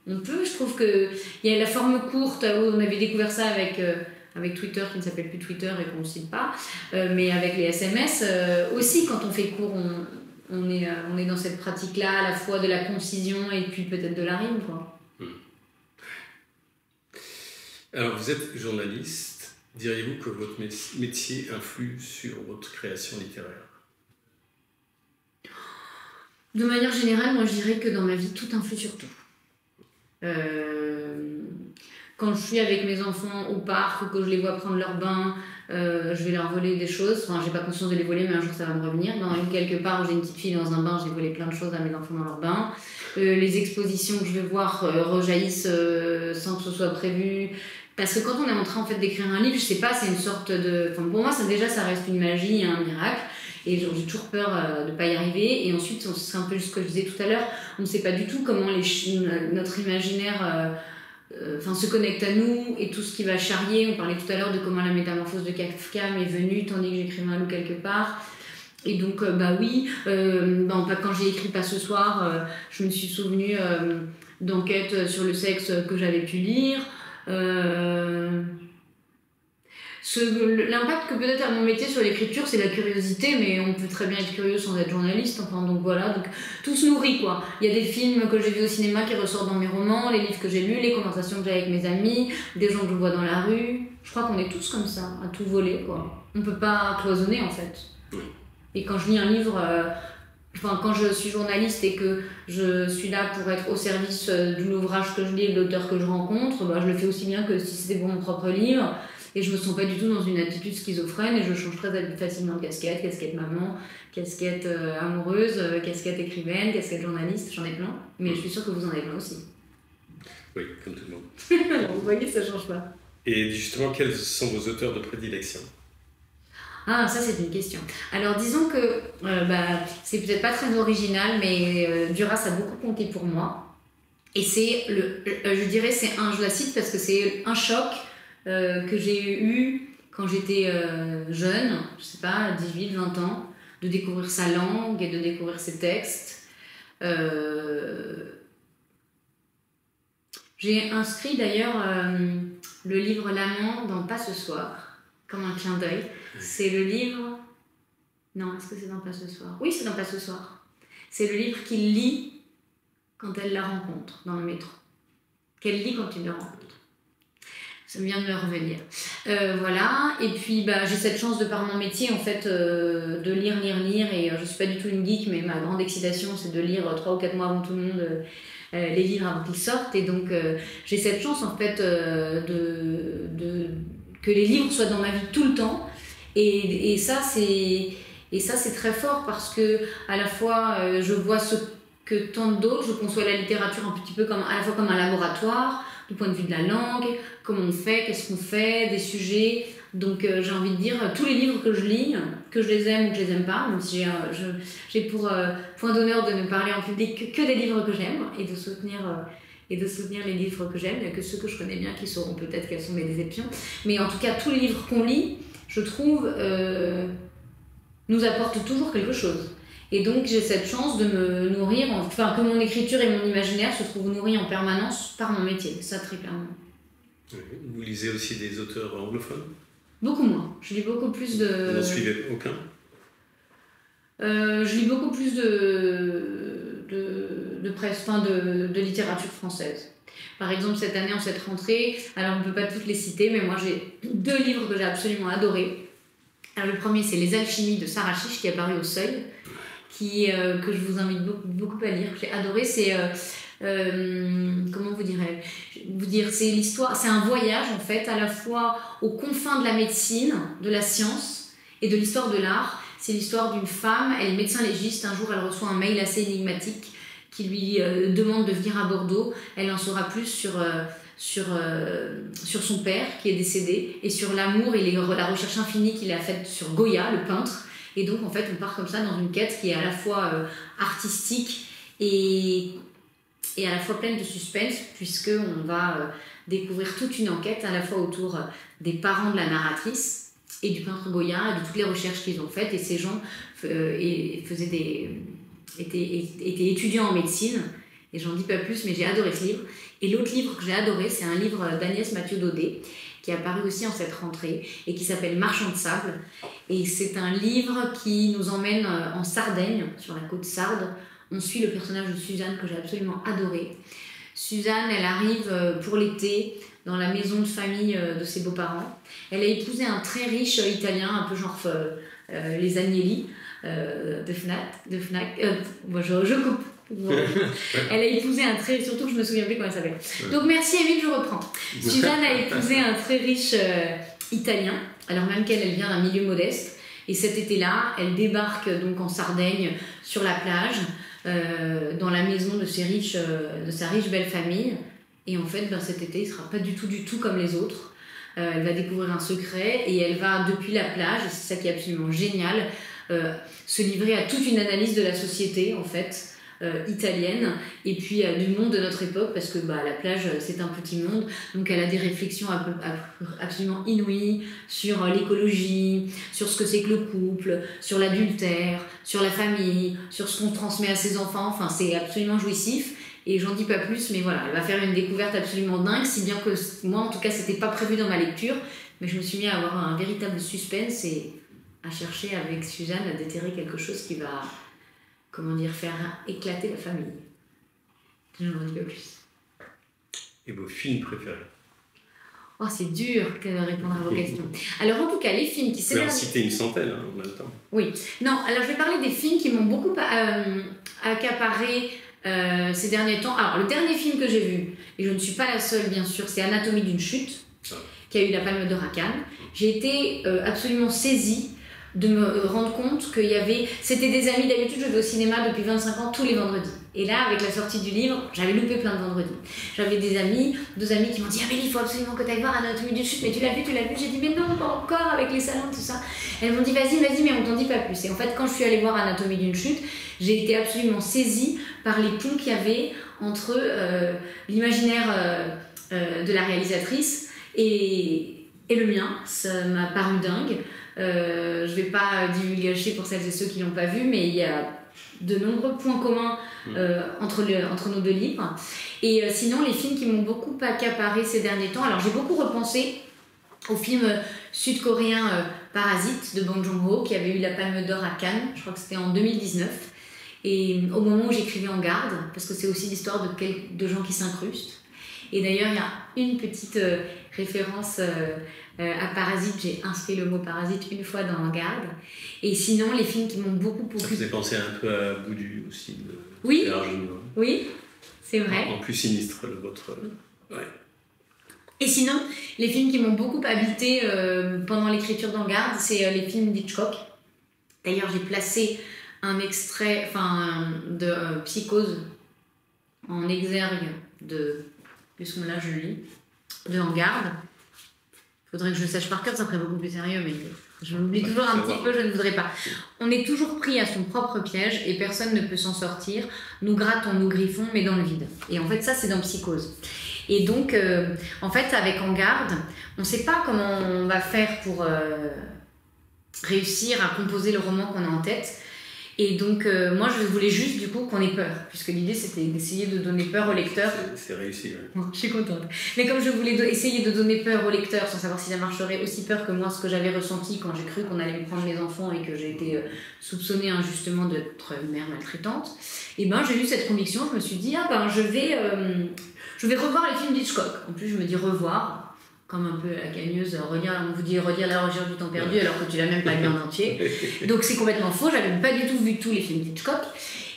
on peut. Je trouve qu'il y a la forme courte, on avait découvert ça avec Twitter qui ne s'appelle plus Twitter et qu'on ne cite pas, mais avec les SMS, aussi quand on fait court, on est dans cette pratique-là, à la fois de la concision et puis peut-être de la rime, quoi. Alors, vous êtes journaliste. Diriez-vous que votre métier influe sur votre création littéraire? De manière générale, moi je dirais que dans ma vie, tout influe sur tout. Quand je suis avec mes enfants au parc ou que je les vois prendre leur bain, je vais leur voler des choses. Enfin, j'ai pas conscience de les voler, mais un jour ça va me revenir. Quelque part où j'ai une petite fille dans un bain, j'ai volé plein de choses à mes enfants dans leur bain. Les expositions que je vais voir rejaillissent sans que ce soit prévu. Parce que quand on est en train en fait, d'écrire un livre, je sais pas, c'est une sorte de... Enfin, pour moi, ça reste une magie, un miracle. Et j'ai toujours peur de ne pas y arriver. Et ensuite, c'est un peu ce que je disais tout à l'heure, on ne sait pas du tout comment notre imaginaire se connecte à nous et tout ce qui va charrier. On parlait tout à l'heure de comment la métamorphose de Kafka m'est venue tandis que j'écrivais un loup quelque part. Et donc, quand j'ai écrit Pas ce soir, je me suis souvenue d'enquêtes sur le sexe que j'avais pu lire. L'impact que peut-être a mon métier sur l'écriture, c'est la curiosité, mais on peut très bien être curieux sans être journaliste. Enfin, donc voilà, donc tout se nourrit, quoi. Il y a des films que j'ai vus au cinéma qui ressortent dans mes romans, les livres que j'ai lus, les conversations que j'ai avec mes amis, des gens que je vois dans la rue. Je crois qu'on est tous comme ça, à tout voler, quoi. On peut pas cloisonner, en fait. Et quand je lis un livre... quand je suis journaliste et que je suis là pour être au service de l'ouvrage que je lis et de l'auteur que je rencontre, je le fais aussi bien que si c'était pour mon propre livre. Et je me sens pas du tout dans une attitude schizophrène et je change très facilement de casquette maman, casquette amoureuse, casquette écrivaine, casquette journaliste, j'en ai plein. Mais je suis sûre que vous en avez plein aussi. Oui, comme tout le monde. Alors, vous voyez, ça change pas. Et justement, quels sont vos auteurs de prédilection? Ah, ça c'est une question. Alors disons que c'est peut-être pas très original, mais Duras a beaucoup compté pour moi. Et c'est je dirais, je la cite parce que c'est un choc que j'ai eu quand j'étais jeune, je sais pas, 18, 20 ans, de découvrir sa langue et de découvrir ses textes. J'ai inscrit d'ailleurs le livre L'amant dans Pas ce soir, comme un clin d'œil. C'est le livre... Non, est-ce que c'est dans Pas ce soir? Oui, c'est dans Pas ce soir. C'est le livre qu'il lit quand elle la rencontre dans le métro. Qu'elle lit quand il le rencontre. Ça vient de me revenir. Voilà. Et puis, j'ai cette chance de par mon métier, en fait, de lire. Et je suis pas du tout une geek, mais ma grande excitation, c'est de lire 3 ou 4 mois avant tout le monde les livres avant qu'ils sortent. Et donc, j'ai cette chance, en fait, que les livres soient dans ma vie tout le temps. Et ça, c'est très fort parce que, à la fois, je vois ce que tant d'autres, je conçois la littérature un petit peu à la fois comme un laboratoire, du point de vue de la langue, comment on fait, qu'est-ce qu'on fait, des sujets. Donc j'ai envie de dire, tous les livres que je lis, que je les aime ou que je les aime pas, même si j'ai pour point d'honneur de ne parler en public que des livres que j'aime et de soutenir les livres que j'aime, il n'y a que ceux que je connais bien qui sauront peut-être quelles sont mes déceptions. Mais en tout cas, tous les livres qu'on lit, je trouve, nous apportent toujours quelque chose. Et donc j'ai cette chance de me nourrir, enfin que mon écriture et mon imaginaire se trouvent nourris en permanence par mon métier, ça très clairement. Vous lisez aussi des auteurs anglophones ? Beaucoup moins. Je lis beaucoup plus de... Vous n'en suivez aucun ? Je lis beaucoup plus de presse, enfin de littérature française. Par exemple, cette année, en cette rentrée, alors on ne peut pas toutes les citer, mais moi j'ai 2 livres que j'ai absolument adorés. Alors le premier, c'est Les Alchimies de Sarah Chiche, qui est apparu au Seuil, que je vous invite beaucoup à lire. J'ai adoré, c'est... comment vous dire, c'est l'histoire, c'est un voyage en fait, à la fois aux confins de la médecine, de la science et de l'histoire de l'art. C'est l'histoire d'une femme, elle est médecin légiste. Un jour, elle reçoit un mail assez énigmatique qui lui demande de venir à Bordeaux. Elle en saura plus sur son père qui est décédé et sur l'amour et la recherche infinie qu'il a faite sur Goya, le peintre. Et donc, en fait, on part comme ça dans une quête qui est à la fois artistique et à la fois pleine de suspense, puisqu'on va découvrir toute une enquête à la fois autour des parents de la narratrice et du peintre Goya et de toutes les recherches qu'ils ont faites. Et ces gens étaient étudiants en médecine, et j'en dis pas plus, mais j'ai adoré ce livre. Et l'autre livre que j'ai adoré, c'est un livre d'Agnès Mathieu-Daudet, qui est apparu aussi en cette rentrée, et qui s'appelle Marchand de sable. Et c'est un livre qui nous emmène en Sardaigne, sur la côte sarde. On suit le personnage de Suzanne, que j'ai absolument adoré. Suzanne, elle arrive pour l'été dans la maison de famille de ses beaux-parents. Elle a épousé un très riche Italien, un peu genre les Agnelli de Fnac. Je coupe. Elle a épousé un très... Surtout que je me souviens plus comment elle s'appelle. Donc merci Émile, je reprends. Suzanne a épousé un très riche Italien, alors même qu'elle vient d'un milieu modeste. Et cet été-là, elle débarque donc en Sardaigne, sur la plage, dans la maison de sa riche belle famille. Et en fait, cet été, il ne sera pas du tout comme les autres. Elle va découvrir un secret et elle va, depuis la plage, et c'est ça qui est absolument génial, se livrer à toute une analyse de la société, en fait, italienne, et puis du monde de notre époque, parce que la plage, c'est un petit monde. Donc elle a des réflexions absolument inouïes sur l'écologie, sur ce que c'est que le couple, sur l'adultère, sur la famille, sur ce qu'on transmet à ses enfants. Enfin, c'est absolument jouissif. Et j'en dis pas plus, mais voilà, elle va faire une découverte absolument dingue, si bien que moi, en tout cas, c'était pas prévu dans ma lecture, mais je me suis mis à avoir un véritable suspense et à chercher avec Suzanne à déterrer quelque chose qui va, faire éclater la famille. Je n'en dis pas plus. Et vos films préférés? Oh, c'est dur de répondre à vos questions. Alors, en tout cas, les films qui... Vous pouvez en citer une centaine en même temps. Oui. Non, alors je vais parler des films qui m'ont beaucoup accaparé ces derniers temps. Alors, le dernier film que j'ai vu, et je ne suis pas la seule, bien sûr, c'est Anatomie d'une chute, qui a eu la Palme d'Or à Cannes. J'ai été absolument saisie de me rendre compte qu'il y avait... C'était des amis, d'habitude, je vais au cinéma depuis 25 ans, tous les vendredis. Et là, avec la sortie du livre, j'avais loupé plein de vendredis. J'avais deux amis qui m'ont dit « Amélie, il faut absolument que tu ailles voir Anatomie d'une chute, mais tu l'as vu ?» J'ai dit « Mais non, pas encore, avec les salons, tout ça. » Elles m'ont dit « Vas-y, mais on t'en dit pas plus. » Et en fait, quand je suis allée voir Anatomie d'une chute, j'ai été absolument saisie par les ponts qu'il y avait entre l'imaginaire de la réalisatrice et le mien. Ça m'a paru dingue. Je vais pas divulgacher pour celles et ceux qui l'ont pas vu, mais il y a de nombreux points communs entre nos deux livres. Et sinon, les films qui m'ont beaucoup accaparé ces derniers temps, alors j'ai beaucoup repensé au film sud-coréen Parasite de Bong Joon-ho, qui avait eu la Palme d'Or à Cannes, je crois que c'était en 2019. Et au moment où j'écrivais En garde, parce que c'est aussi l'histoire de gens qui s'incrustent. Et d'ailleurs, il y a une petite référence à Parasite. J'ai inscrit le mot Parasite une fois dans En garde. Et sinon, les films qui m'ont beaucoup... Ça faisait penser un peu à Boudu aussi, de oui, Gérard Jugnot. Oui, c'est vrai. En plus sinistre, le vôtre. Ouais. Et sinon, les films qui m'ont beaucoup habité pendant l'écriture d'En garde, c'est les films d'Hitchcock. D'ailleurs, j'ai placé un extrait de Psychose en exergue de puisque là je le lis, de En garde. Il faudrait que je le sache par cœur, ça serait beaucoup plus sérieux, mais je m'oublie toujours un petit peu, je ne voudrais pas. On est toujours pris à son propre piège et personne ne peut s'en sortir. Nous grattons, nous griffons, mais dans le vide. Et en fait, ça, c'est dans Psychose. Et donc, en fait, avec En garde, on ne sait pas comment on va faire pour réussir à composer le roman qu'on a en tête. Et donc, moi, je voulais juste, du coup, qu'on ait peur. Puisque l'idée, c'était d'essayer de donner peur au lecteur. C'est réussi, ouais. Bon, je suis contente. Mais comme je voulais essayer de donner peur au lecteur, sans savoir si ça marcherait, aussi peur que moi, ce que j'avais ressenti quand j'ai cru qu'on allait me prendre mes enfants et que j'ai été soupçonnée injustement d'être une mère maltraitante, et ben, j'ai eu cette conviction. Je me suis dit, je vais revoir les films d'Hitchcock. En plus, je me dis revoir. Comme un peu la cagneuse, on vous dit relire La recherche du temps perdu alors que tu l'as même pas lu en entier. Donc c'est complètement faux, j'avais pas du tout vu tous les films d'Hitchcock.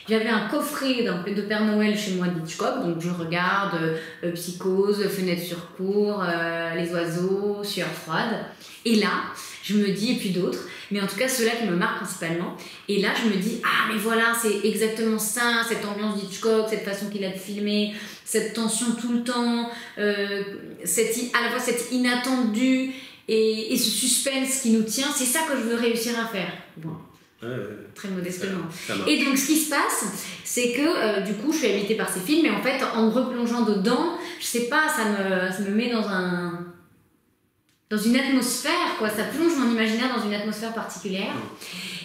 J'avais un coffret de Père Noël chez moi d'Hitchcock, donc je regarde Psychose, Fenêtre sur cour, Les oiseaux, Sueur froide. Et là, je me dis, et puis d'autres, mais en tout cas ceux-là qui me marquent principalement. Et là, je me dis, mais voilà, c'est exactement ça, cette ambiance d'Hitchcock, cette façon qu'il a de filmer, cette tension tout le temps, à la fois cette inattendu et ce suspense qui nous tient, c'est ça que je veux réussir à faire. Bon. Très modestement. Et donc ce qui se passe, c'est que du coup je suis habitée par ces films, mais en fait en me replongeant dedans, je sais pas, ça me met dans une atmosphère, quoi. Ça plonge mon imaginaire dans une atmosphère particulière.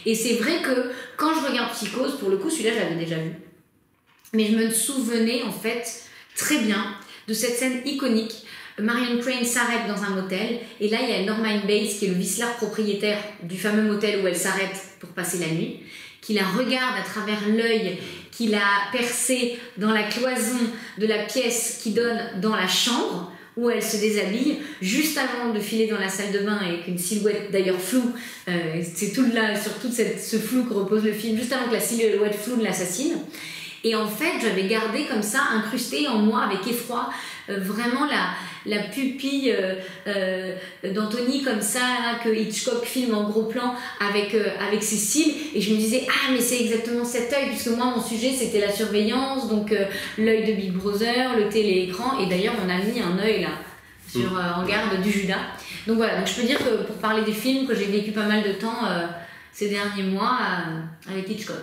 Et c'est vrai que quand je regarde Psychose, pour le coup celui-là je l'avais déjà vu, mais je me souvenais en fait très bien de cette scène iconique. Marion Crane s'arrête dans un motel et là il y a Norman Bates qui est le vicelard propriétaire du fameux motel où elle s'arrête pour passer la nuit, qui la regarde à travers l'œil qu'il a percé dans la cloison de la pièce qui donne dans la chambre où elle se déshabille juste avant de filer dans la salle de bain avec une silhouette d'ailleurs floue, c'est tout là sur tout ce flou que repose le film, juste avant que la silhouette floue de l'assassine. Et en fait, j'avais gardé comme ça, incrusté en moi avec effroi, vraiment la pupille d'Anthony comme ça, là, que Hitchcock filme en gros plan avec ses cils. Et je me disais, mais c'est exactement cet œil, puisque moi, mon sujet, c'était la surveillance, donc l'œil de Big Brother, le téléécran. Et d'ailleurs, on a mis un œil là, sur En garde du Judas. Donc voilà, donc je peux dire que pour parler des films, que j'ai vécu pas mal de temps ces derniers mois avec Hitchcock.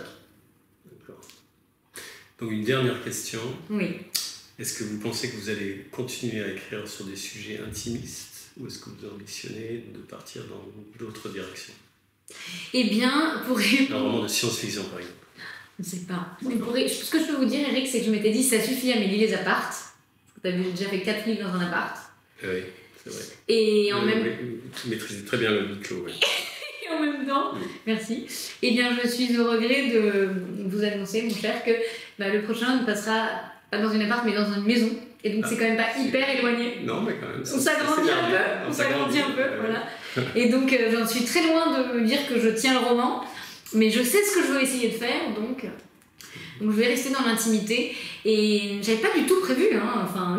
Donc une dernière question. Oui. Est-ce que vous pensez que vous allez continuer à écrire sur des sujets intimistes ou est-ce que vous ambitionnez de partir dans d'autres directions? Eh bien, pour répondre... Un roman de science-fiction par exemple. Je ne sais pas. Mais ce que je peux vous dire, Eric, c'est que je m'étais dit ça suffit Amélie les apparts. Tu as déjà fait 4 livres dans un appart. Oui, c'est vrai. Et en même... Tu maîtrises très bien le huis clos, oui. Et en même temps, merci. Eh bien, je suis au regret de vous annoncer, mon cher, que le prochain ne passera pas dans une appart, mais dans une maison. Et donc, c'est quand même pas hyper éloigné. Non, mais quand même. On s'agrandit un peu. On s'agrandit un peu, voilà. Et donc, j'en suis très loin de me dire que je tiens le roman, mais je sais ce que je veux essayer de faire, donc je vais rester dans l'intimité. Et j'avais pas du tout prévu,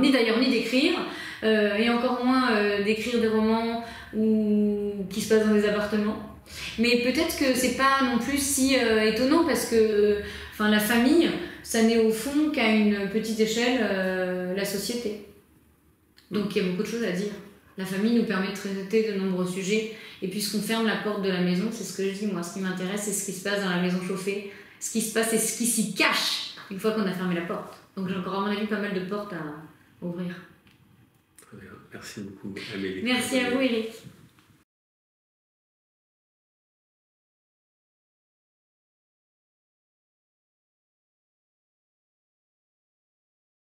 ni d'écrire, et encore moins d'écrire des romans qui se passent dans des appartements. Mais peut-être que c'est pas non plus si étonnant parce que la famille, ça n'est au fond qu'à une petite échelle la société. Donc il y a beaucoup de choses à dire. La famille nous permet de traiter de nombreux sujets et puisqu'on ferme la porte de la maison, c'est ce que je dis moi, ce qui m'intéresse c'est ce qui se passe dans la maison chauffée, ce qui se passe et ce qui s'y cache une fois qu'on a fermé la porte. Donc j'ai encore à mon avis pas mal de portes à ouvrir. Très bien, merci beaucoup Amélie. Merci à vous Eric.